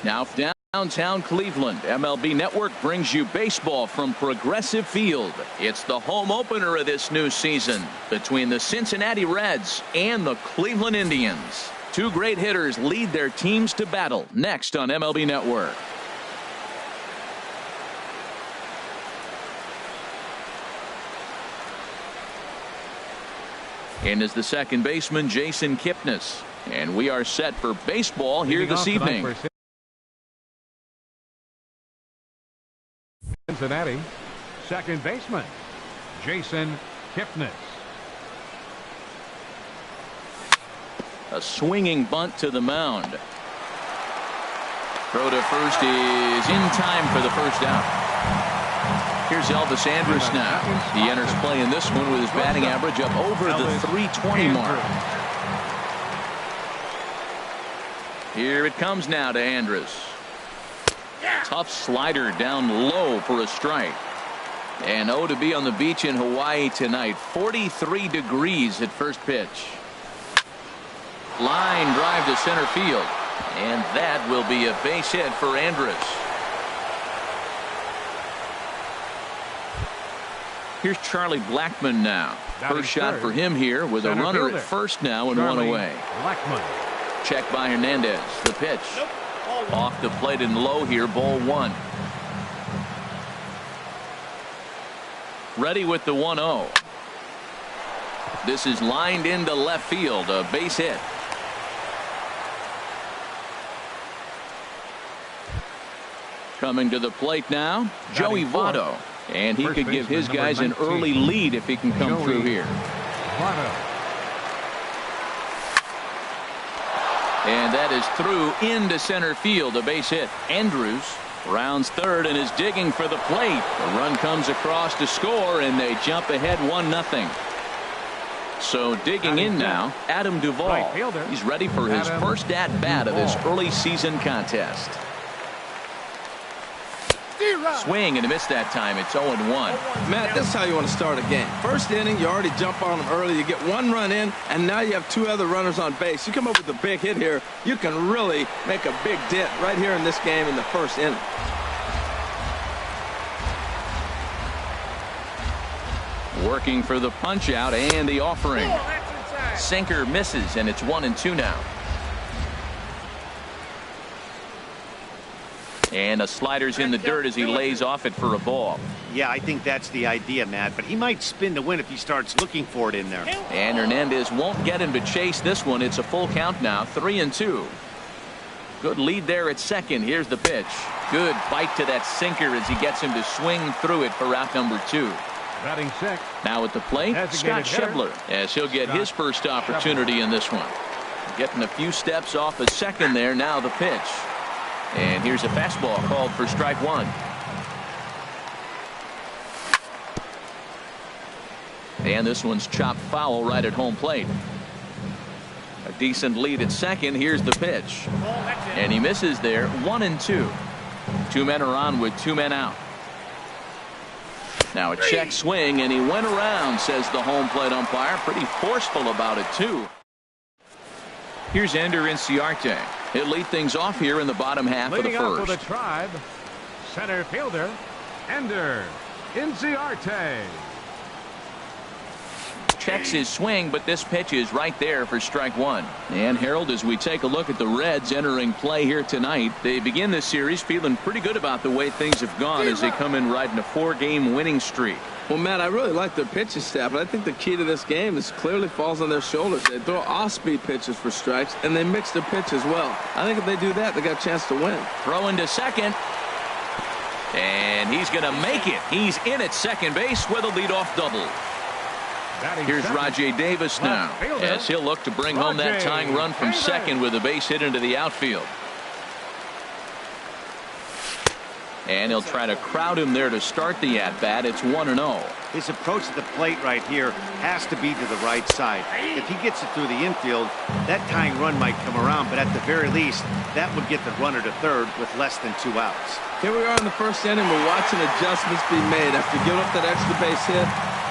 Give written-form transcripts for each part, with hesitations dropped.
Now downtown Cleveland, MLB Network brings you baseball from Progressive Field. It's the home opener of this new season between the Cincinnati Reds and the Cleveland Indians. Two great hitters lead their teams to battle next on MLB Network. In is the second baseman, Jason Kipnis. And we are set for baseball here this evening. Cincinnati, second baseman, Jason Kipnis. A swinging bunt to the mound. Throw to first is in time for the first out. Here's Elvis Andrus now. He enters play in this one with his batting average up over the 320 mark. Here it comes now to Andrus. Tough slider down low for a strike. And to be on the beach in Hawaii tonight. 43 degrees at first pitch. Line drive to center field. And that will be a base hit for Andrus. Here's Charlie Blackmon now. First shot for him here with a runner at first now and one away. Check by Hernandez. The pitch. Off the plate and low here. Ball one. Ready with the 1-0. This is lined into left field. A base hit. Coming to the plate now, Joey Votto. And he could give his guys an early lead if he can come through here. And that is through into center field. A base hit. Andrus rounds third and is digging for the plate. The run comes across to score, and they jump ahead 1-0. So digging in now, Adam Duvall. He's ready for his first at-bat of this early season contest. Swing and a miss that time. It's 0-1. Matt, this is how you want to start a game. First inning, you already jump on them early. You get one run in, and now you have two other runners on base. You come up with a big hit here, you can really make a big dent right here in this game in the first inning. Working for the punch out and the offering. Sinker misses, and it's 1-2 now. And a slider's in the dirt as he lays off it for a ball. Yeah, I think that's the idea, Matt. But he might spin to win if he starts looking for it in there. And Hernandez won't get him to chase this one. It's a full count now. 3-2. Good lead there at second. Here's the pitch. Good bite to that sinker as he gets him to swing through it for out number 2. Batting sixth. Now at the plate, Scott Schebler, as he'll get his first opportunity in this one. Getting a few steps off a second there. Now the pitch. And here's a fastball called for strike one. And this one's chopped foul right at home plate. A decent lead at second. Here's the pitch. And he misses there. 1-2. Two men are on with two men out. Now a check swing, and he went around, says the home plate umpire. Pretty forceful about it, too. Here's Ender Inciarte. He'll lead things off here in the bottom half of the first. Leading off for the Tribe, center fielder, Ender Inciarte. Checks his swing, but this pitch is right there for strike one. And Harold, as we take a look at the Reds entering play here tonight, they begin this series feeling pretty good about the way things have gone as they come in riding a 4-game winning streak. Well, Matt, I really like their pitching staff, but I think the key to this game is clearly falls on their shoulders. They throw off-speed pitches for strikes, and they mix their pitch as well. I think if they do that, they got a chance to win. Throw into second. And he's going to make it. He's in at second base with a leadoff double. Here's Rajay Davis now, as he'll look to bring home that tying run from second with a base hit into the outfield. And he'll try to crowd him there to start the at-bat. It's 1-0. His approach to the plate right here has to be to the right side. If he gets it through the infield, that tying run might come around, but at the very least, that would get the runner to third with less than 2 outs. Here we are in the first inning. We're watching adjustments be made after giving up that extra base hit.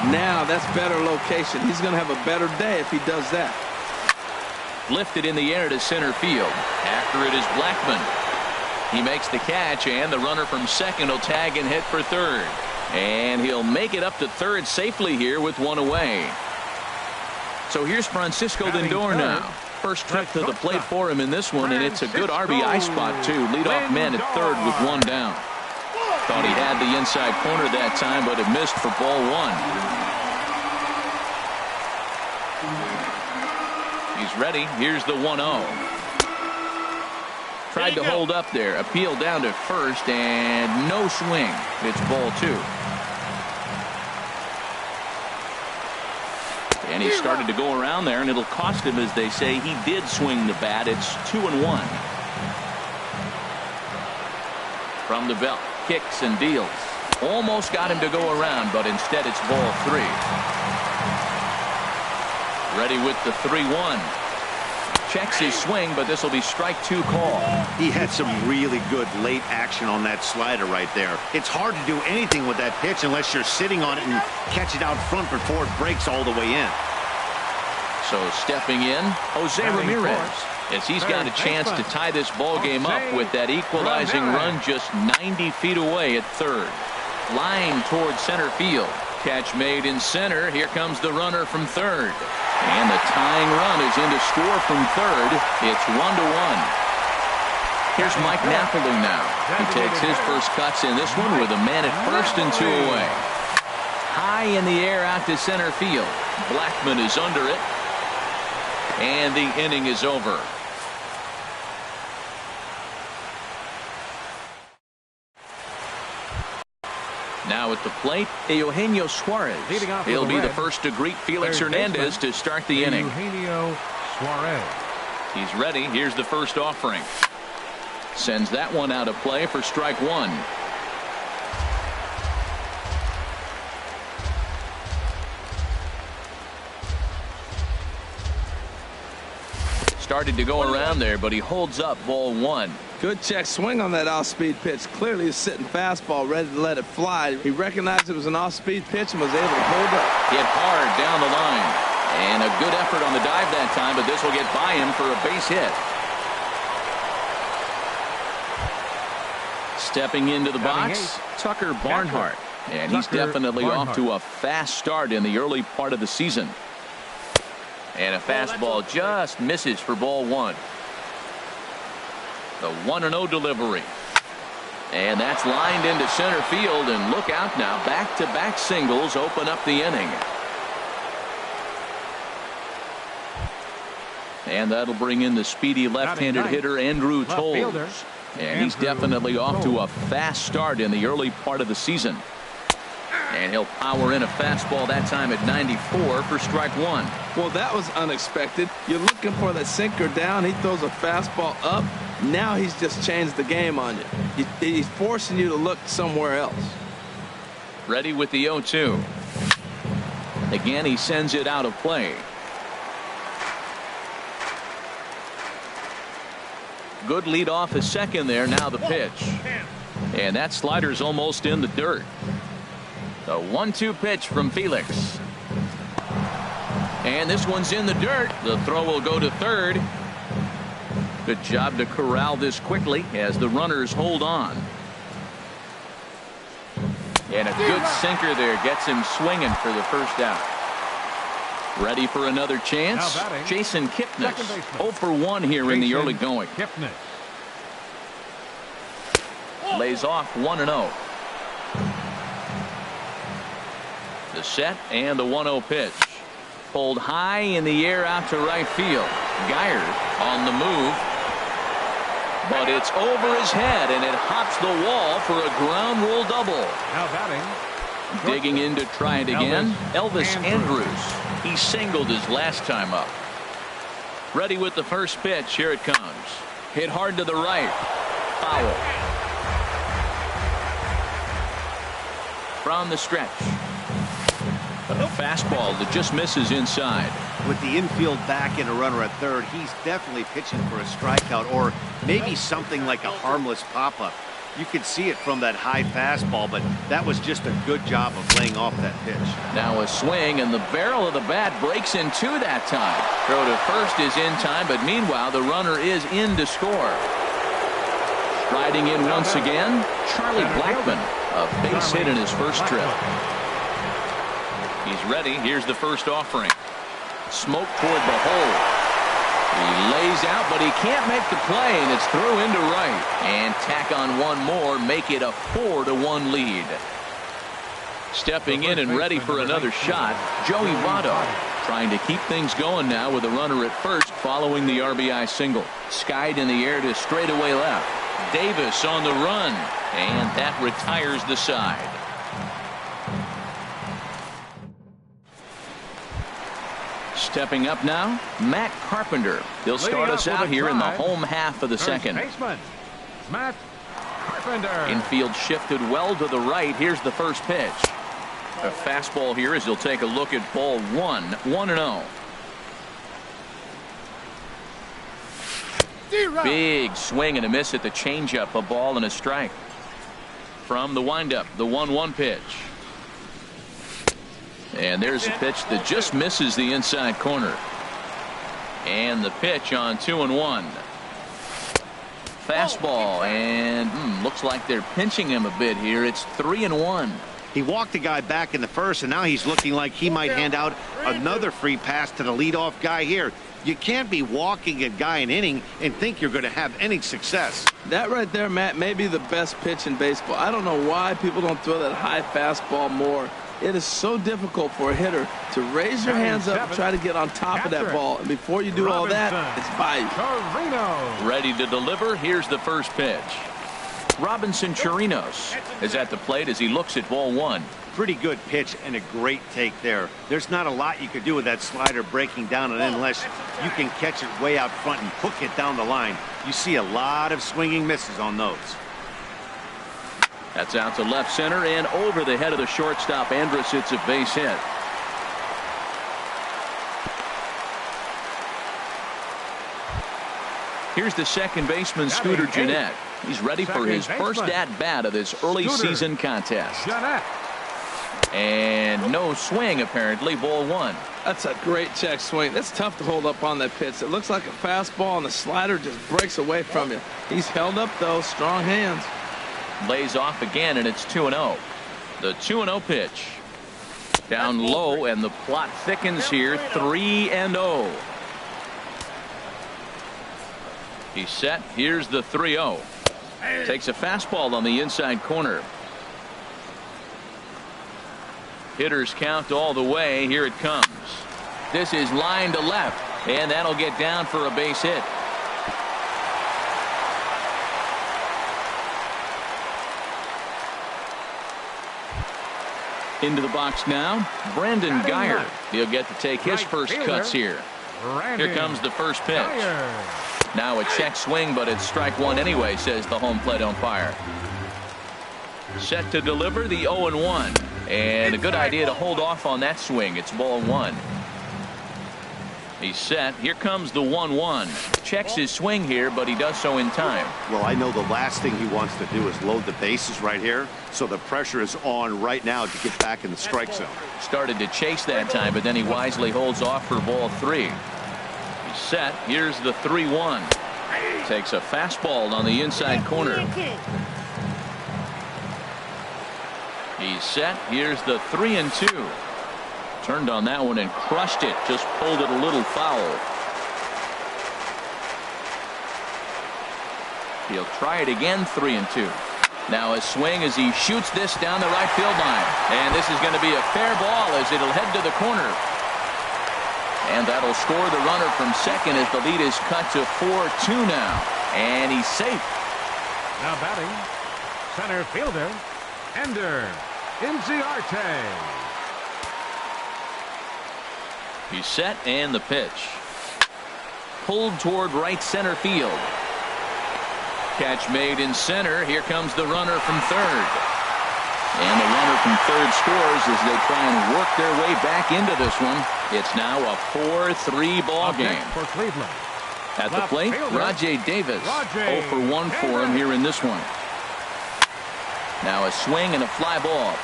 Now that's better location. He's going to have a better day if he does that. Lifted in the air to center field. After it is Blackmon. He makes the catch, and the runner from second will tag and hit for third. And he'll make it up to third safely here with one away. So here's Francisco Lindor now. First trip to the plate for him in this one, and it's a good RBI spot, too. Leadoff man at third with one down. Thought he had the inside corner that time, but it missed for ball one. He's ready. Here's the 1-0. Tried to hold up there. Appeal down to first, and no swing. It's ball two. And he started to go around there, and it'll cost him, as they say. He did swing the bat. It's 2-1. From the belt, kicks and deals. Almost got him to go around, but instead it's ball three. Ready with the 3-1. Checks his swing, but this will be strike two call. He had some really good late action on that slider right there. It's hard to do anything with that pitch unless you're sitting on it and catch it out front before it breaks all the way in. So stepping in, Jose Ramirez, as he's got a chance to tie this ball game up with that equalizing run just 90 feet away at third. Line towards center field. Catch made in center. Here comes the runner from third. And the tying run is in to score from third. It's 1-1. Here's Mike Napoli now. He takes his first cuts in this one with a man at first and two away. High in the air out to center field. Blackman is under it. And the inning is over. Now at the plate, Eugenio Suarez. He'll be the first to greet Felix Hernandez to start the inning. Eugenio Suarez. He's ready. Here's the first offering. Sends that one out of play for strike one. Started to go around there, but he holds up ball one. Good check swing on that off-speed pitch. Clearly a sitting fastball ready to let it fly. He recognized it was an off-speed pitch and was able to hold up. Hit hard down the line. And a good effort on the dive that time, but this will get by him for a base hit. Stepping into the box, Tucker Barnhart. And he's definitely off to a fast start in the early part of the season. And a fastball just misses for ball one. The 1-0 delivery. And that's lined into center field. And look out now. Back-to-back singles open up the inning. And that'll bring in the speedy left-handed hitter Andrew Toles. And he's definitely off to a fast start in the early part of the season. And he'll power in a fastball that time at 94 for strike one. Well, that was unexpected. You're looking for the sinker down. He throws a fastball up. Now he's just changed the game on you. He's forcing you to look somewhere else. Ready with the 0-2. Again, he sends it out of play. Good lead off his second there. Now the pitch. And that slider's almost in the dirt. The 1-2 pitch from Felix. And this one's in the dirt. The throw will go to third. Good job to corral this quickly as the runners hold on. And a good sinker there gets him swinging for the first out. Ready for another chance? Jason Kipnis. 0 for 1 here in the early going. Lays off 1-0. The set and the 1-0 pitch. Pulled high in the air out to right field. Geyer on the move. But it's over his head, and it hops the wall for a ground rule double. Now batting. Digging in to try it again. Elvis Andrews. He singled his last time up. Ready with the first pitch. Here it comes. Hit hard to the right. Foul. From the stretch. A fastball that just misses inside. With the infield back and a runner at third, he's definitely pitching for a strikeout or maybe something like a harmless pop-up. You could see it from that high fastball, but that was just a good job of laying off that pitch. Now a swing, and the barrel of the bat breaks in two that time. Throw to first is in time, but meanwhile the runner is in to score. Riding in once again, Charlie Blackmon, a base hit in his first trip. He's ready. Here's the first offering. Smoke toward the hole. He lays out, but he can't make the play, and it's through into right. And tack on one more, make it a 4-1 lead. Stepping in and ready for another shot, Joey Votto, trying to keep things going now with a runner at first following the RBI single. Skied in the air to straightaway left. Davis on the run, and that retires the side. Stepping up now, Matt Carpenter. He'll start us out here in the home half of the second. Baseman, Matt Carpenter. Infield shifted well to the right. Here's the first pitch. A fastball here as he'll take a look at ball 1, 1-0. Big swing and a miss at the changeup, a ball and a strike. From the windup, the 1-1 pitch. And there's a pitch that just misses the inside corner. And the pitch on 2-1. Fastball, and looks like they're pinching him a bit here. It's 3-1. He walked the guy back in the first, and now he's looking like he might hand out another free pass to the leadoff guy here. You can't be walking a guy an inning and think you're going to have any success. That right there, Matt, may be the best pitch in baseball. I don't know why people don't throw that high fastball more. It is so difficult for a hitter to raise your hands up and try to get on top of that ball. And before you do all that, it's by you. Ready to deliver. Here's the first pitch. Robinson Chirinos is at the plate as he looks at ball 1. Pretty good pitch and a great take there. There's not a lot you could do with that slider breaking down and unless you can catch it way out front and hook it down the line. You see a lot of swinging misses on those. That's out to left center and over the head of the shortstop. Andrus. It's a base hit. Here's the second baseman, Scooter Gennett. He's ready for his first at-bat of this early season contest. And no swing, apparently. Ball 1. That's a great check swing. That's tough to hold up on that pitch. It looks like a fastball, and the slider just breaks away from you. He's held up, though. Strong hands. Lays off again, and it's 2-0. The 2-0 pitch. Down low, and the plot thickens here. 3-0. He's set. Here's the 3-0. Takes a fastball on the inside corner. Hitters count all the way. Here it comes. This is line to left, and that'll get down for a base hit. Into the box now, Brandon Guyer. He'll get to take his first cuts here. Here comes the first pitch. Now a check swing, but it's strike 1 anyway, says the home plate umpire. Set to deliver the 0-1. And a good idea to hold off on that swing. It's ball 1. He's set. Here comes the 1-1. Checks his swing here, but he does so in time. Well, I know the last thing he wants to do is load the bases right here. So the pressure is on right now to get back in the strike zone. Started to chase that time, but then he wisely holds off for ball 3. He's set. Here's the 3-1. Takes a fastball on the inside corner. He's set. Here's the 3-2. Turned on that one and crushed it. Just pulled it a little foul. He'll try it again. 3-2. Now a swing as he shoots this down the right field line. And this is going to be a fair ball as it'll head to the corner. And that'll score the runner from second as the lead is cut to 4-2 now. And he's safe. Now batting, center fielder, Ender Inciarte. He's set and the pitch. Pulled toward right center field. Catch made in center. Here comes the runner from third. And the runner from third scores as they try and work their way back into this one. It's now a 4-3 ball game. For Cleveland. At the plate, Rajay Davis. 0 for 1 for him here in this one. Now a swing and a fly ball.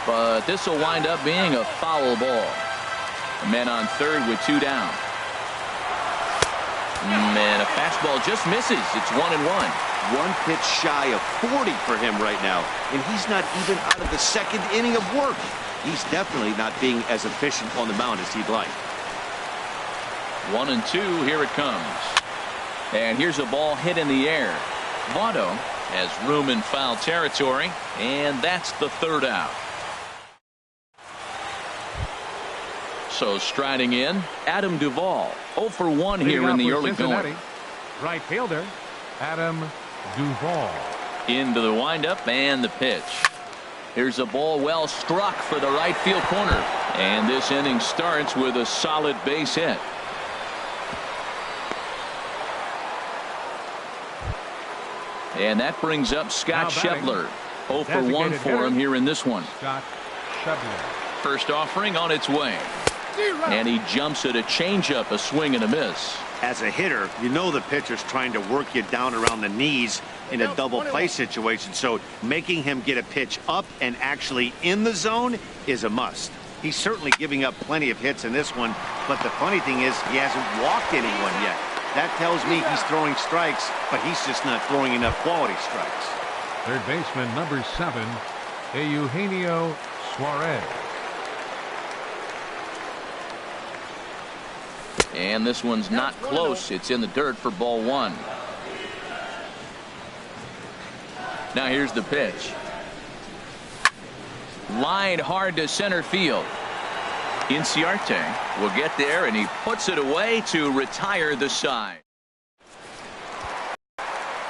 But this will wind up being a foul ball. A man on third with 2 down. And a fastball just misses. It's 1-1. One pitch shy of 40 for him right now, and he's not even out of the second inning of work. He's definitely not being as efficient on the mound as he'd like. 1-2. Here it comes. And here's a ball hit in the air. Votto has room in foul territory, and that's the third out. So striding in, Adam Duvall. 0 for 1 here in the early going. Right fielder, Adam Duvall. Into the windup and the pitch. Here's a ball well struck for the right field corner. And this inning starts with a solid base hit. And that brings up Scott Schebler. 0 for 1 for him here in this one. Scott Schebler. First offering on its way. And he jumps at a changeup, a swing and a miss. As a hitter, you know the pitcher's trying to work you down around the knees in a double play situation. So making him get a pitch up and actually in the zone is a must. He's certainly giving up plenty of hits in this one. But the funny thing is he hasn't walked anyone yet. That tells me he's throwing strikes, but he's just not throwing enough quality strikes. Third baseman, number 7, Eugenio Suarez. And this one's not close. It's in the dirt for ball 1. Now here's the pitch. Line hard to center field. Inciarte will get there, and he puts it away to retire the side.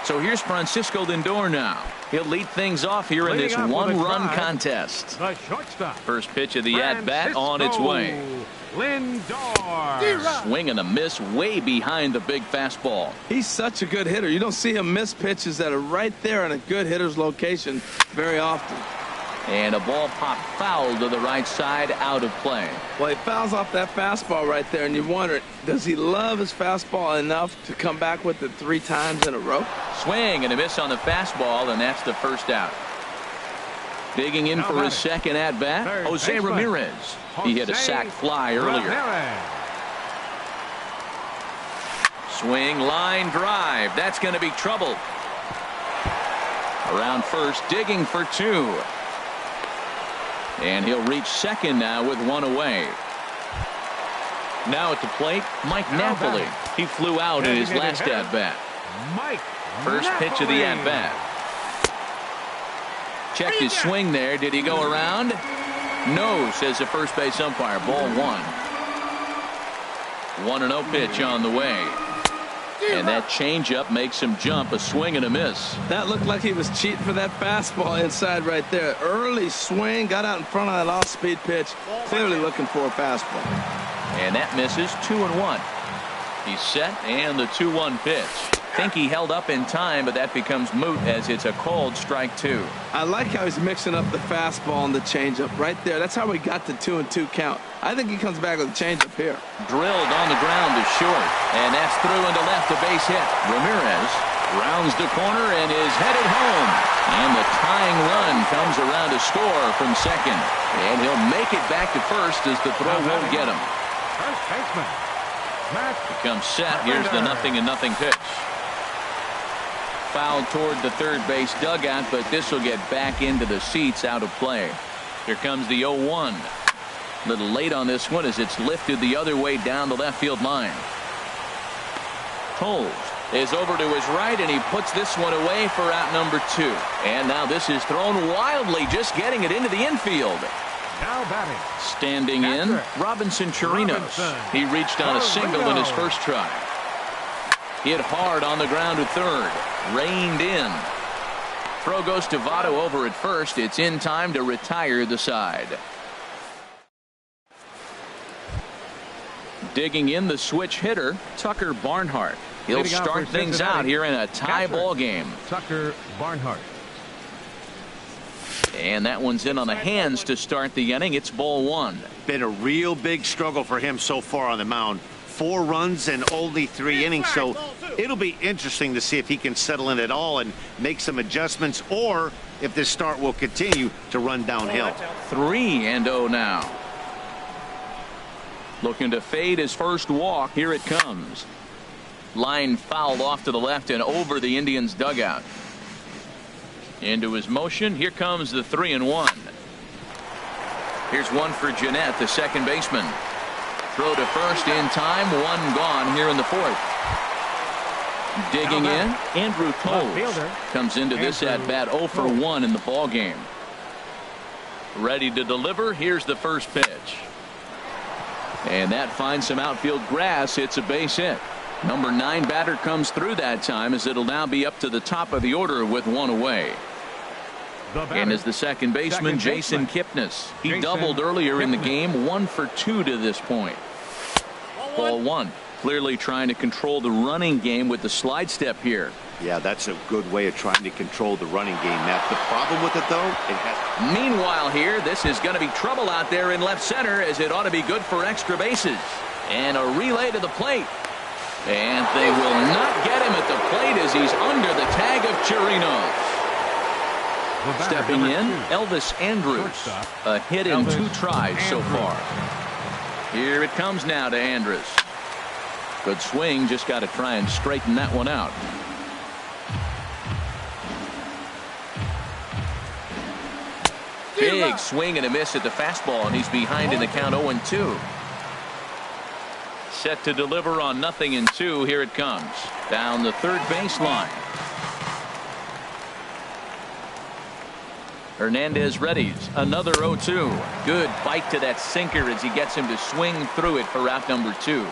So here's Francisco Lindor now. He'll lead things off here in this one-run contest. The shortstop. First pitch of the at-bat on its way. Lindor. Swing and a miss way behind the big fastball. He's such a good hitter. You don't see him miss pitches that are right there in a good hitter's location very often. And a ball popped foul to the right side, out of play. Well, he fouls off that fastball right there, and you wonder, does he love his fastball enough to come back with it 3 times in a row? Swing and a miss on the fastball, and that's the first out. Digging in for his second at-bat, Jose Ramirez. He hit a sac fly earlier. Swing, line drive. That's going to be trouble. Around first, digging for 2. And he'll reach second now with 1 away. Now at the plate, Mike Napoli. He flew out in his last at-bat. First pitch of the at-bat. Checked his swing there. Did he go around? No, says the first base umpire. Ball 1. 1-0 pitch on the way. And that changeup makes him jump. A swing and a miss. That looked like he was cheating for that fastball inside right there. Early swing, got out in front of that off-speed pitch. Clearly looking for a fastball. And that misses. 2-1. He's set, and the 2-1 pitch. Think he held up in time, but that becomes moot as it's a called strike 2. I like how he's mixing up the fastball and the changeup right there. That's how we got the 2-2 count. I think he comes back with a changeup here. Drilled on the ground to short, and that's through into left, a base hit. Ramirez rounds the corner and is headed home. And the tying run comes around to score from second. And he'll make it back to first as the throw won't get him. First baseman, Becomes set. Here's the 0-0 pitch. Foul toward the third base dugout, but this will get back into the seats, out of play. Here comes the 0-1. A little late on this one as it's lifted the other way down the left field line. Toles is over to his right, and he puts this one away for out number 2. And now this is thrown wildly, just getting it into the infield. now batting. Standing in, Robinson Chirinos. He reached on a single in his first try. Hit hard on the ground to third. Reined in. Throw goes to Votto over at first. It's in time to retire the side. Digging in, the switch hitter, Tucker Barnhart. He'll start things out here in a tie ball game. Tucker Barnhart. And that one's in on the hands to start the inning. It's ball one. Been a real big struggle for him so far on the mound. 4 runs in only 3 innings, so it'll be interesting to see if he can settle in at all and make some adjustments, or if this start will continue to run downhill. 3-0 now. Looking to fade his first walk. Here it comes. Line fouled off to the left and over the Indians dugout. Into his motion. Here comes the 3-1. Here's one for Jeanette, the second baseman. Throw to first in time. One gone here in the fourth. Digging in, Andrew Toles comes into this at bat 0 for 1 in the ball game. Ready to deliver. Here's the first pitch. And that finds some outfield grass. It's a base hit. Number 9 batter comes through that time, as it'll now be up to the top of the order with one away. And as the second baseman, Jason Kipnis. He doubled earlier in the game, 1 for 2 to this point. Ball 1. Clearly trying to control the running game with the slide step here. Yeah, that's a good way of trying to control the running game, Matt. The problem with it, though, it has. Meanwhile here, this is going to be trouble out there in left center, as it ought to be good for extra bases. And a relay to the plate. And they will not get him at the plate as he's under the tag of Chirinos. Stepping in, Elvis Andrus. A hit in 2 tries so far. Here it comes now to Andrus. Good swing, just got to try and straighten that one out. Big swing and a miss at the fastball, and he's behind in the count 0-2. Set to deliver on 0-2. Here it comes down the third baseline. Hernandez readies another 0-2. Good bite to that sinker as he gets him to swing through it for out number 2.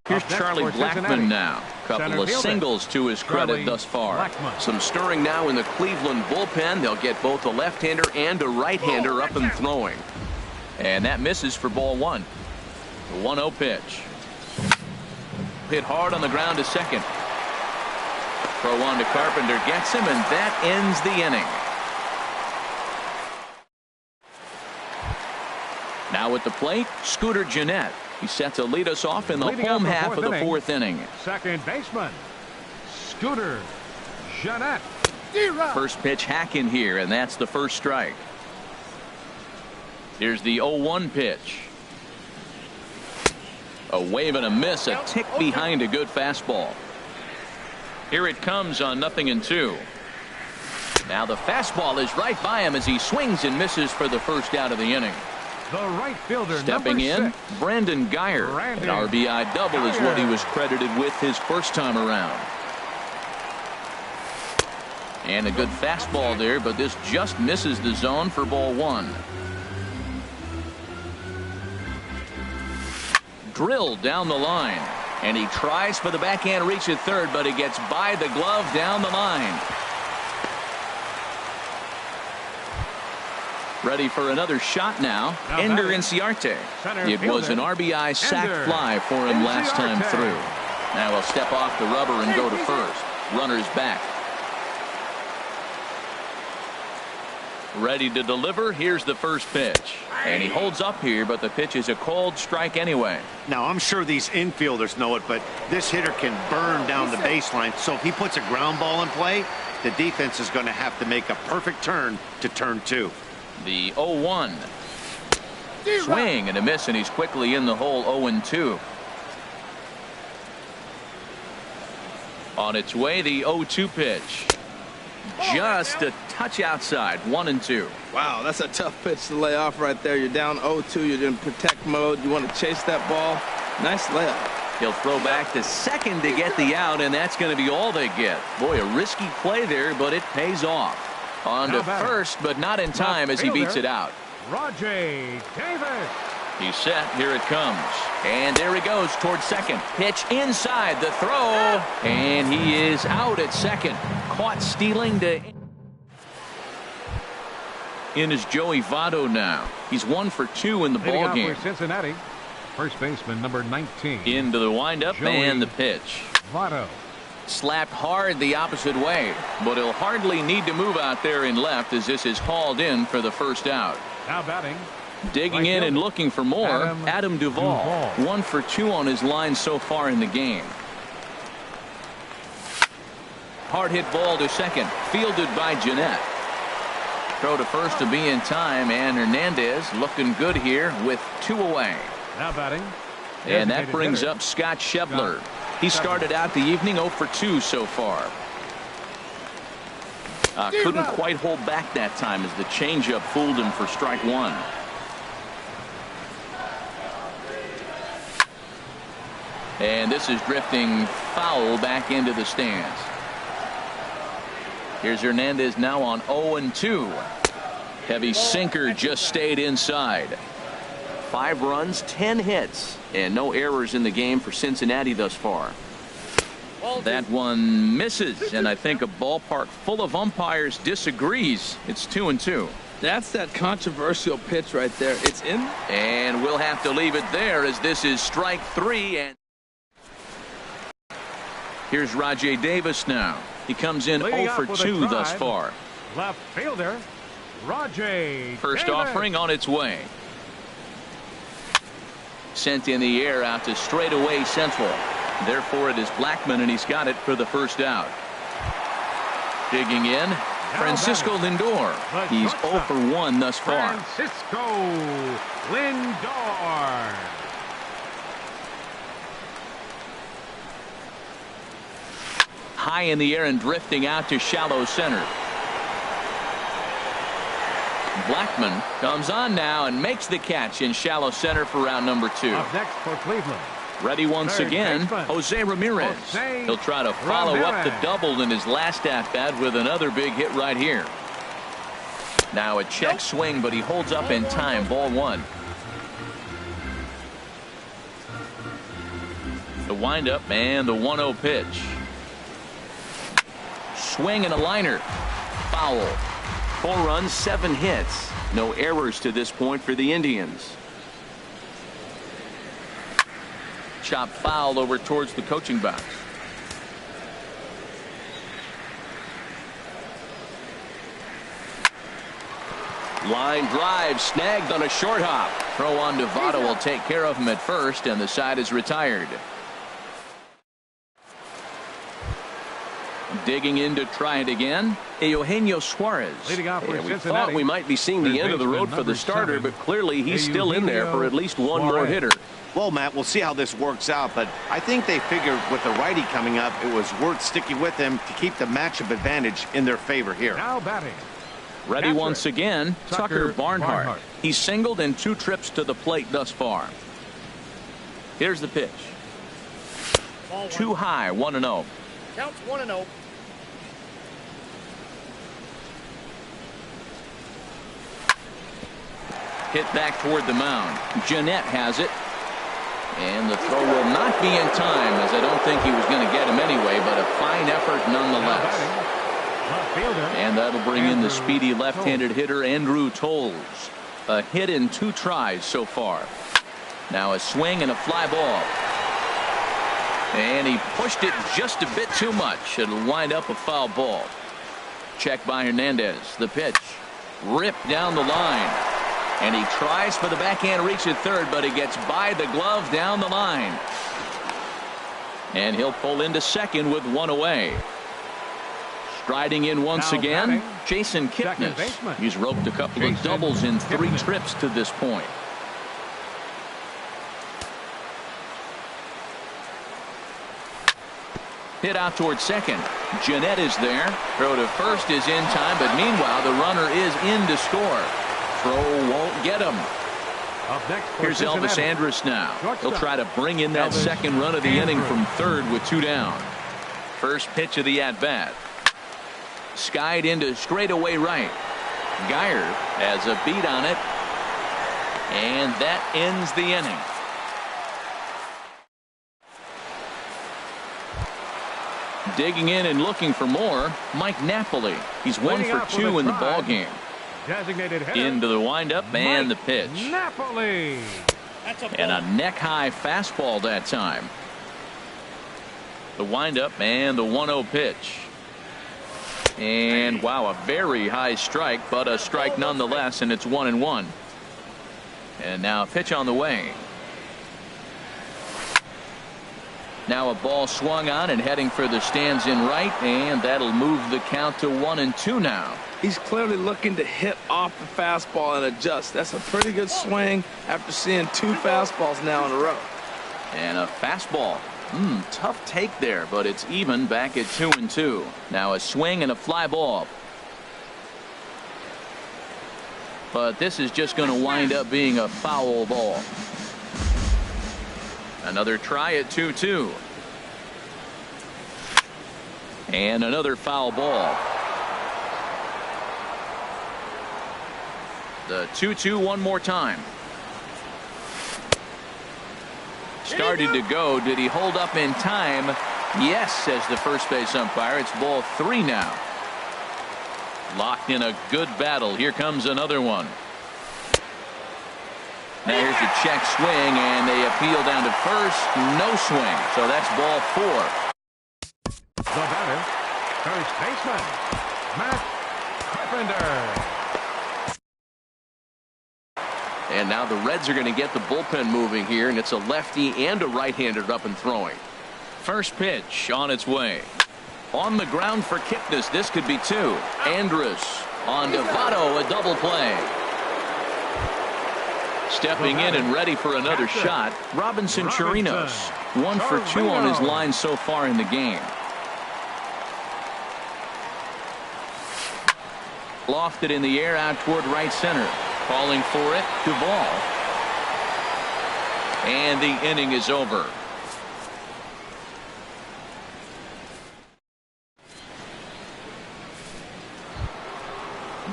Here's Charlie Blackmon now. Couple of singles to his credit thus far. Some stirring now in the Cleveland bullpen. They'll get both a left-hander and a right-hander up and throwing. And that misses for ball one. The 1-0 pitch. Hit hard on the ground to second. Throw on to Carpenter, gets him, and that ends the inning. Now at the plate, Scooter Gennett. He's set to lead us off in the home half of the fourth inning. Second baseman, Scooter Gennett. First pitch hack in here, and that's the first strike. Here's the 0-1 pitch. A wave and a miss, a tick behind a good fastball. Here it comes on 0-2. Now the fastball is right by him as he swings and misses for the first out of the inning. The right fielder, stepping in, 6. Brandon Guyer. An RBI double is what he was credited with his first time around. And a good fastball there, but this just misses the zone for ball one. Drilled down the line. And he tries for the backhand reach at third, but he gets by the glove down the line. Ready for another shot now. Ender Inciarte. It was an RBI sac fly for him last time through. Now he'll step off the rubber and go to first. Runner's back. Ready to deliver. Here's the first pitch. And he holds up here, but the pitch is a cold strike anyway. Now, I'm sure these infielders know it, but this hitter can burn down the baseline. So if he puts a ground ball in play, the defense is going to have to make a perfect turn to turn two. The 0-1. Swing and a miss, and he's quickly in the hole. 0-2. On its way, the 0-2 pitch. Just a touch outside. 1-2. Wow, that's a tough pitch to lay off right there. You're down 0-2. You're in protect mode. You want to chase that ball. Nice layup. He'll throw back to second to get the out, and that's going to be all they get. Boy, a risky play there, but it pays off. On to first, but not in time as he beats it out. Roger Davis. He's set. Here it comes. And there he goes towards second. Pitch inside the throw. And he is out at second. Caught stealing to... In is Joey Votto now. He's 1 for 2 in the ball game. Cincinnati. First baseman number 19. Into the windup and the pitch. Votto. Slapped hard the opposite way, but he'll hardly need to move out there in left as this is hauled in for the first out. Now batting. Digging in and looking for more, Adam Duvall. 1 for 2 on his line so far in the game. Hard hit ball to second, fielded by Gennett. Throw to first to be in time, and Hernandez looking good here with 2 away. Now batting. And that brings up Scott Schebler. He started out the evening 0 for 2 so far. Couldn't quite hold back that time as the changeup fooled him for strike one. And this is drifting foul back into the stands. Here's Hernandez now on 0-2. Heavy sinker just stayed inside. 5 runs, 10 hits, and no errors in the game for Cincinnati thus far. That one misses, and I think a ballpark full of umpires disagrees. It's 2-2. That's that controversial pitch right there. It's in. And we'll have to leave it there as this is strike 3. And here's Roger Davis now. He comes in 0 for 2 thus far. Left fielder, Roger First Davis. offering on its way. Sent in the air out to straightaway central. Therefore, it is Blackmon, and he's got it for the first out. Digging in, Francisco Lindor. He's 0 for 1 thus far. Francisco Lindor. High in the air and drifting out to shallow center. Blackmon comes on now and makes the catch in shallow center for round number 2. Up next for Cleveland. Ready once again, Jose Ramirez. He'll try to follow up the double in his last at-bat with another big hit right here. Now a check swing, but he holds up in time. Ball 1. The windup and the 1-0 pitch. Swing and a liner. Foul. 4 runs, 7 hits. No errors to this point for the Indians. Chop foul over towards the coaching box. Line drive snagged on a short hop. Throw on Devado will take care of him at first, and the side is retired. Digging in to try it again, Eugenio Suarez. We thought we might be seeing the end of the road for the starter, but clearly he's still in there for at least one more hitter. Well, Matt, we'll see how this works out, but I think they figured with the righty coming up, it was worth sticking with him to keep the matchup advantage in their favor here. Now batting. Ready Catcher, once again, Tucker Barnhart. Barnhart. He's singled in 2 trips to the plate thus far. Here's the pitch. Too high, 1-0. Counts 1-0. Hit back toward the mound. Jeanette has it. And the throw will not be in time, as I don't think he was going to get him anyway, but a fine effort nonetheless. And that'll bring in the speedy left-handed hitter Andrew Tolles. A hit in 2 tries so far. Now a swing and a fly ball. And he pushed it just a bit too much. It'll wind up a foul ball. Check by Hernandez. The pitch. Ripped down the line. And he tries for the backhand reach at third, but he gets by the glove down the line. And he'll pull into second with 1 away. Striding in once again, Jason Kipnis. He's roped a couple of doubles in 3 trips to this point. Hit out towards second. Jeanette is there. Throw to first is in time, but meanwhile the runner is in to score. Throw won't get him. Here's Elvis Andrus now. He'll try to bring in that second run of the inning from third with 2 down. First pitch of the at-bat. Skied into straightaway right. Geyer has a beat on it. And that ends the inning. Digging in and looking for more, Mike Napoli. He's 1 for 2 in the ballgame. Into the windup and the pitch. Napoli. And a neck-high fastball that time. The windup and the 1-0 pitch. And wow, a very high strike, but a strike nonetheless, and it's 1-1. And now a pitch on the way. Now a ball swung on and heading for the stands in right, and that'll move the count to 1-2 now. He's clearly looking to hit off the fastball and adjust. That's a pretty good swing after seeing 2 fastballs now in a row. And a fastball. Tough take there, but it's even back at 2-2. Now a swing and a fly ball. But this is just going to wind up being a foul ball. Another try at 2-2. And another foul ball. The 2-2 one more time. Started to go. Did he hold up in time? Yes, says the first base umpire. It's ball 3 now. Locked in a good battle. Here comes another one. Now here's a check swing, and they appeal down to first. No swing. So that's ball 4. The batter, first baseman, Matt Carpenter. And now the Reds are going to get the bullpen moving here, and it's a lefty and a right-hander up and throwing. First pitch on its way. On the ground for Kipnis. This could be 2. Andrus on Devado, a double play. Stepping in and ready for another shot, Robinson Chirinos. 1 for 2 on his line so far in the game. Lofted in the air out toward right center. Calling for it, Duvall. And the inning is over.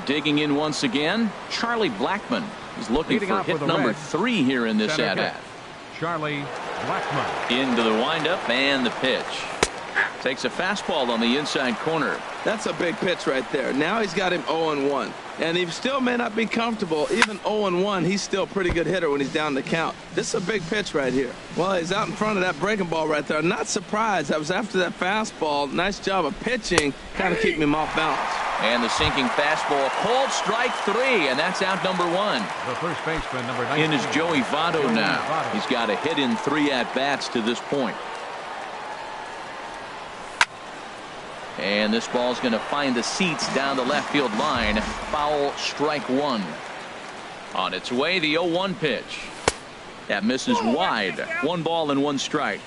Digging in once again, Charlie Blackmon. He's looking for hit number 3 here in this at-bat. Charlie Blackmon. Into the windup and the pitch. Takes a fastball on the inside corner. That's a big pitch right there. Now he's got him 0-1. And he still may not be comfortable. Even 0-1, he's still a pretty good hitter when he's down the count. This is a big pitch right here. Well, he's out in front of that breaking ball right there. I'm not surprised. I was after that fastball. Nice job of pitching, kind of keeping him off balance. And the sinking fastball, called strike 3, and that's out number 1. The first baseman, number 19. In is Joey Votto now. He's got a hit in 3 at-bats to this point. And this ball's going to find the seats down the left field line. Foul, strike 1. On its way, the 0-1 pitch. That misses wide. 1 ball and 1 strike.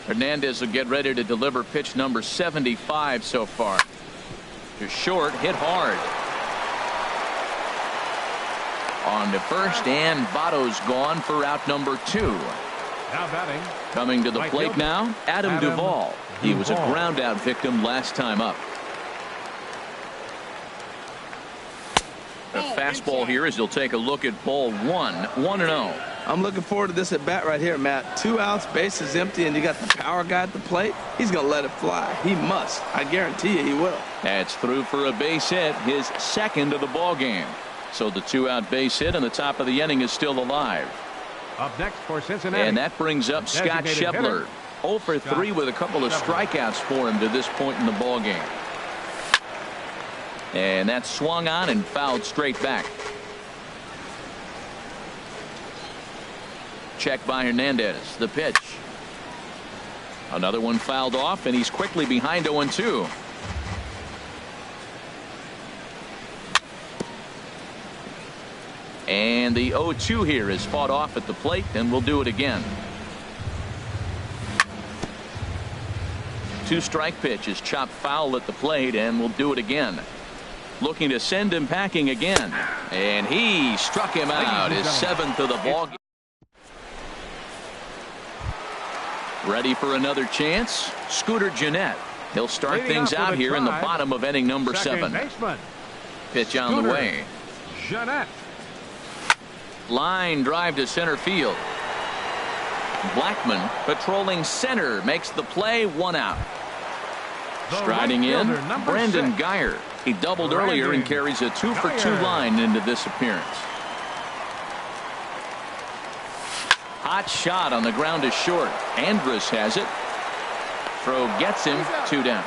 Hernandez will get ready to deliver pitch number 75 so far. To short, hit hard. On to first, and Votto's gone for out number 2. Now batting. Coming to the plate now, Adam Duvall. He was a ground out victim last time up. The fastball here as he'll take a look at ball 1. 1-0. I'm looking forward to this at bat right here, Matt. 2 outs, base is empty, and you got the power guy at the plate. He's going to let it fly. He must. I guarantee you he will. That's through for a base hit, his second of the ball game. So the 2-out base hit on the top of the inning is still alive. Up next for Cincinnati. And that brings up Scott Schebler. 0 for 3 with a couple of strikeouts for him to this point in the ball game. And that swung on and fouled straight back. Check by Hernandez. The pitch. Another one fouled off, and he's quickly behind 0-2. And the 0-2 here is fought off at the plate, and we'll do it again. 2-strike pitch is chopped foul at the plate, and we'll do it again. Looking to send him packing again, and he struck him out, his 7th of the ball game. Ready for another chance? Scooter Gennett. He'll start things out here in the bottom of inning number 7. Pitch on the way. Gennett. Line drive to center field. Blackmon patrolling center makes the play. 1 out. Striding in, Brandon Guyer. He doubled earlier and carries a 2 for 2 line into this appearance. Hot shot on the ground is short. Andrus has it. Throw gets him. 2 down.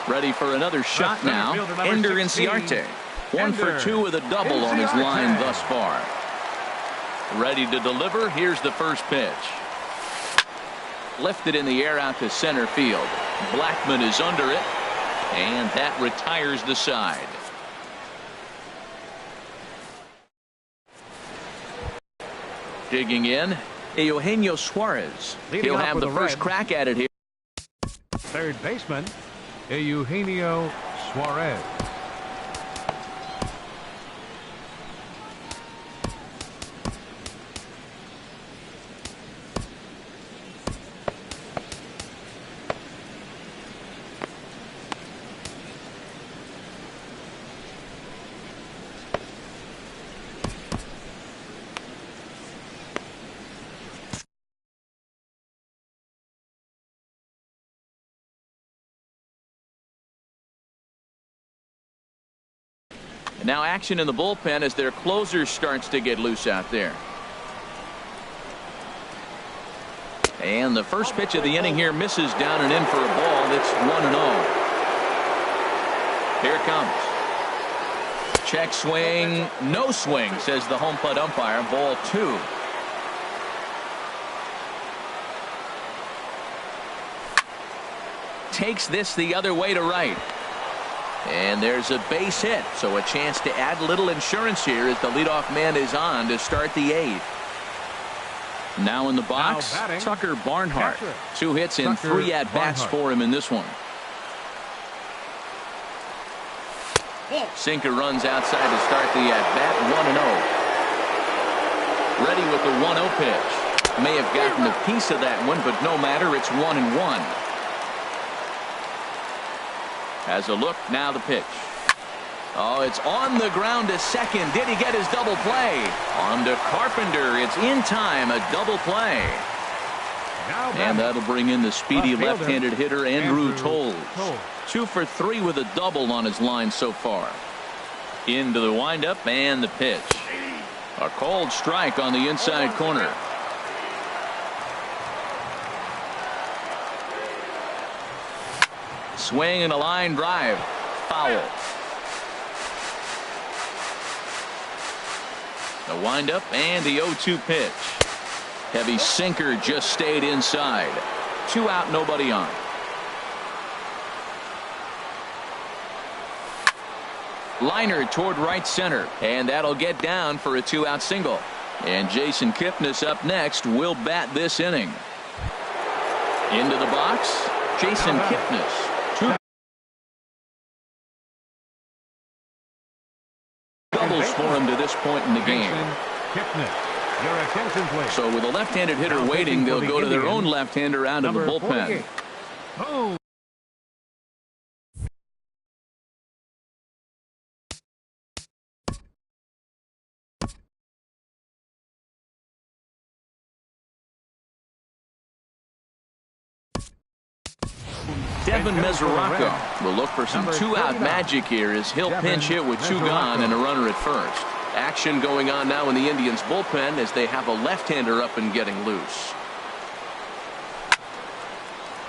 Ready for another shot now. Ender Inciarte. 1 for 2 with a double on his line thus far. Ready to deliver. Here's the first pitch. Lifted in the air out to center field. Blackmon is under it, and that retires the side. Digging in, Eugenio Suarez. He'll have the first crack at it here. Third baseman, Eugenio Suarez. And now action in the bullpen as their closer starts to get loose out there. And the first pitch of the inning here misses down and in for a ball. It's 1-0. Here it comes. Check swing. No swing, says the home plate umpire. Ball 2. Takes this the other way to right. And there's a base hit, so a chance to add a little insurance here as the leadoff man is on to start the 8th. Now in the box, Tucker Barnhart. 2 hits and 3 at-bats for him in this one. Sinker runs outside to start the at-bat. 1-0. Ready with the 1-0 pitch. May have gotten a piece of that one, but no matter, it's 1-1. Has a look, now the pitch. Oh, it's on the ground to second. Did he get his double play? On to Carpenter. It's in time. A double play. And that'll bring in the speedy left-handed hitter Andrew Toles. 2 for 3 with a double on his line so far. Into the windup and the pitch. A cold strike on the inside corner. Swing and a line drive. Foul. The windup and the 0-2 pitch. Heavy sinker just stayed inside. 2 out, nobody on. Liner toward right center, and that'll get down for a 2-out single. And Jason Kipnis up next will bat this inning. Into the box, Jason Kipnis. 2 doubles for him to this point in the game. Your attention, please. So with a left-handed hitter waiting, they'll go to their own left-hander out of the bullpen. Oh. Devin Mesoraco will look for some 2-out magic here as he'll pinch hit with 2 gone and a runner at first. Action going on now in the Indians bullpen as they have a left-hander up and getting loose.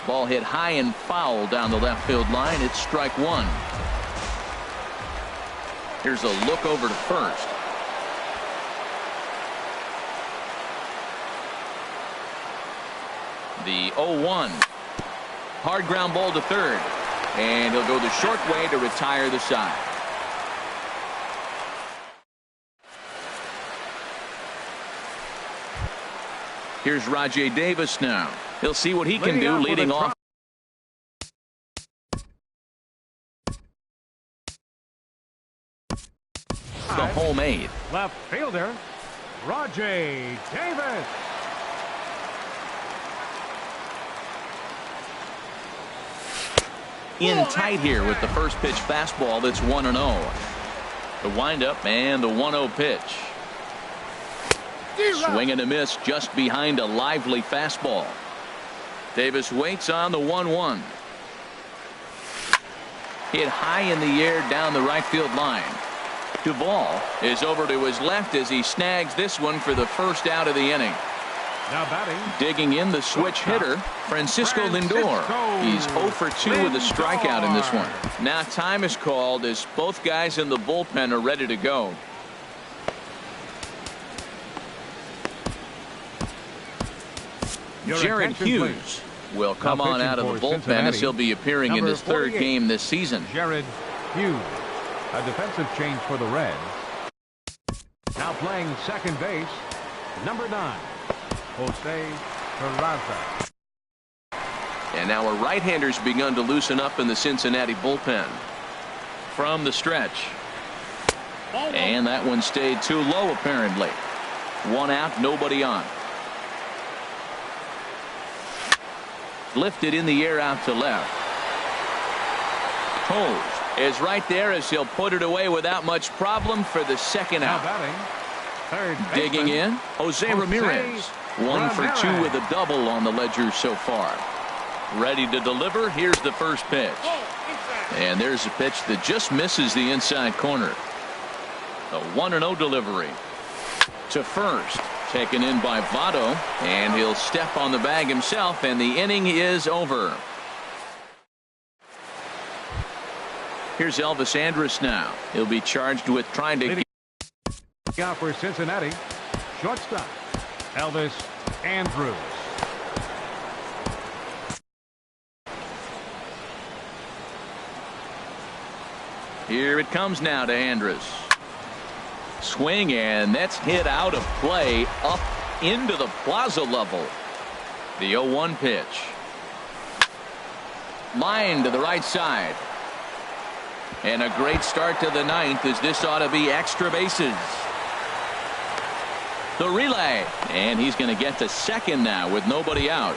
Ball hit high and foul down the left field line. It's strike 1. Here's a look over to first. The 0-1. Hard ground ball to third. And he'll go the short way to retire the side. Here's Rajay Davis now. He'll see what he can do leading off. The homemade. Left fielder, Rajay Davis. In tight here with the first pitch fastball that's 1-0. The windup and the 1-0 pitch. Swing and a miss just behind a lively fastball. Davis waits on the 1-1. Hit high in the air down the right field line. Duvall is over to his left as he snags this one for the first out of the inning. Now batting. Digging in the switch hitter, Francisco Lindor. He's 0 for 2 with a strikeout in this one. Now time is called as both guys in the bullpen are ready to go. Jared Hughes will come on out of the bullpen as he'll be appearing in his 3rd game this season. Jared Hughes, a defensive change for the Reds. Now playing second base, number 9, Jose Peraza. And now a right-hander's begun to loosen up in the Cincinnati bullpen. From the stretch. And that one stayed too low apparently. 1 out, nobody on. Lifted in the air out to left. Toles is right there as he'll put it away without much problem for the 2nd out. Digging in, Jose Ramirez. 1 for 2 with a double on the ledger so far. Ready to deliver. Here's the first pitch. And there's a pitch that just misses the inside corner. A 1-0 delivery. To first. Taken in by Votto, and he'll step on the bag himself, and the inning is over. Here's Elvis Andrus now. He'll be charged with trying to get out for Cincinnati. Shortstop, Elvis Andrus. Here it comes now to Andrus. Swing, and that's hit out of play up into the plaza level. The 0-1 pitch. Line to the right side. And a great start to the 9th as this ought to be extra bases. The relay. And he's going to get to second now with nobody out.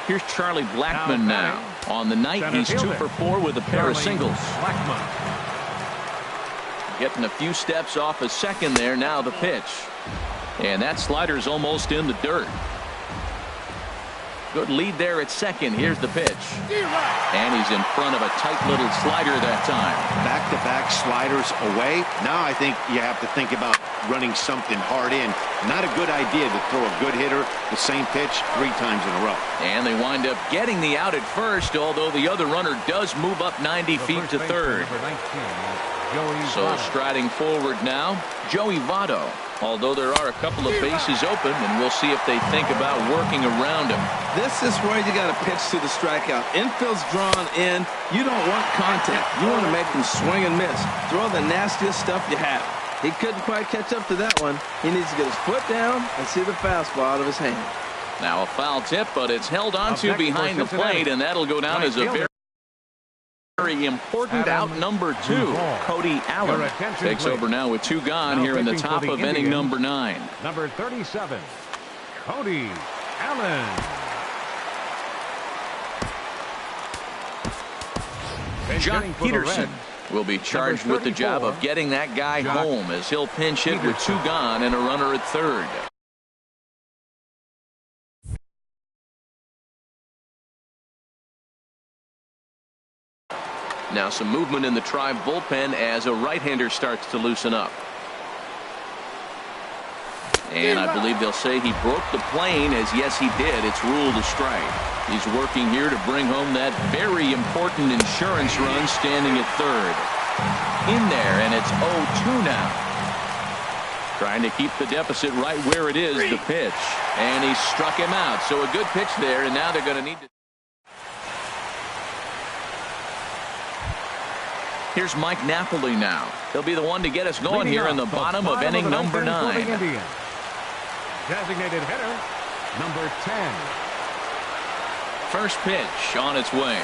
Here's Charlie Blackmon now. On the night, he's 2 for 4 with a pair of singles. getting a few steps off a second there. Now the pitch. And that slider's almost in the dirt. Good lead there at second. Here's the pitch. And he's in front of a tight little slider that time. Back-to-back sliders away. Now I think you have to think about running something hard in. Not a good idea to throw a good hitter the same pitch 3 times in a row. And they wind up getting the out at first, although the other runner does move up 90 feet to third. So striding forward now, Joey Votto. Although there are a couple of bases open, and we'll see if they think about working around him. This is where you got to pitch to the strikeout. Infield's drawn in. You don't want contact. You want to make him swing and miss. Throw the nastiest stuff you have. He couldn't quite catch up to that one. He needs to get his foot down and see the fastball out of his hand. Now a foul tip, but it's held onto behind the plate, and that'll go down as a very important out number 2. Cody Allen takes over now with 2 gone here in the top of inning number 9. Number 37, Cody Allen. Jock Peterson will be charged with the job of getting that guy home, as he'll pinch hit with 2 gone and a runner at third. Now some movement in the Tribe bullpen as a right-hander starts to loosen up. And I believe they'll say he broke the plane, as yes he did. It's ruled a strike. He's working here to bring home that very important insurance run, standing at third. In there, and it's 0-2 now. Trying to keep the deficit right where it is, the pitch. And he struck him out. So a good pitch there, and now they're going to need to... Here's Mike Napoli now. He'll be the one to get us going here in the bottom of inning number 9. Designated hitter, number 10. First pitch on its way.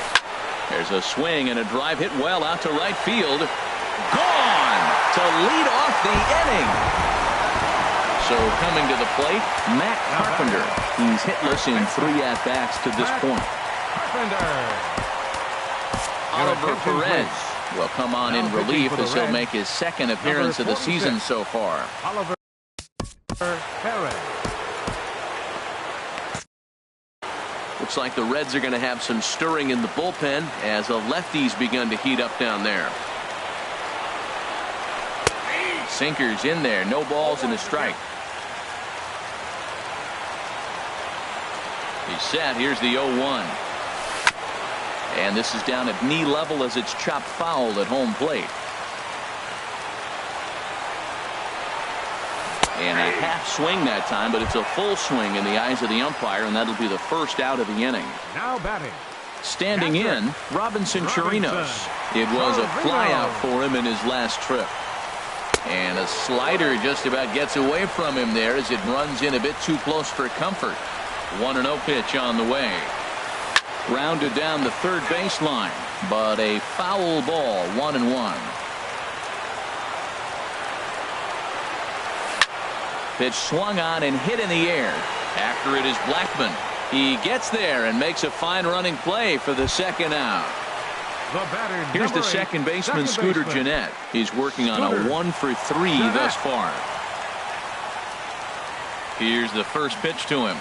There's a swing and a drive hit well out to right field. Gone to lead off the inning. So coming to the plate, Matt Carpenter. He's hitless in 3 at-bats to this point. Oliver Perez will come on in relief as he'll make his 2nd appearance of the season so far. Oliver Perez. Looks like the Reds are going to have some stirring in the bullpen as the lefties begun to heat up down there. Sinkers in there, no balls and a strike. He's set. Here's the 0-1. And this is down at knee level as it's chopped foul at home plate. And a half swing that time, but it's a full swing in the eyes of the umpire, and that'll be the first out of the inning. Now batting. Standing in, Robinson Chirinos. It was a flyout for him in his last trip. And a slider just about gets away from him there as it runs in a bit too close for comfort. 1-0 pitch on the way. Rounded down the third baseline, but a foul ball, 1-1. Pitch swung on and hit in the air. After it is Blackman. He gets there and makes a fine running play for the 2nd out. Here's the second baseman, Scooter Gennett. He's working on a 1-for-3 thus far. Here's the first pitch to him.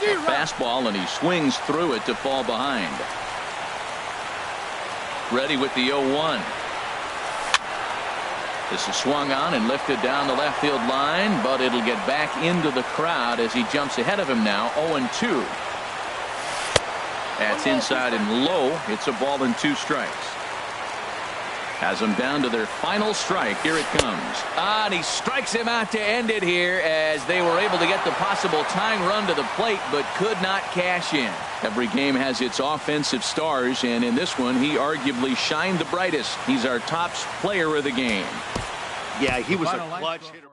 A fastball, and he swings through it to fall behind. Ready with the 0-1. This is swung on and lifted down the left field line, but it'll get back into the crowd as he jumps ahead of him now. 0-2. That's inside and low. It's a ball and 2 strikes. Has them down to their final strike. Here it comes. And he strikes him out to end it here as they were able to get the possible tying run to the plate, but could not cash in. Every game has its offensive stars, and in this one, he arguably shined the brightest. He's our top player of the game. Yeah, he was a clutch hitter.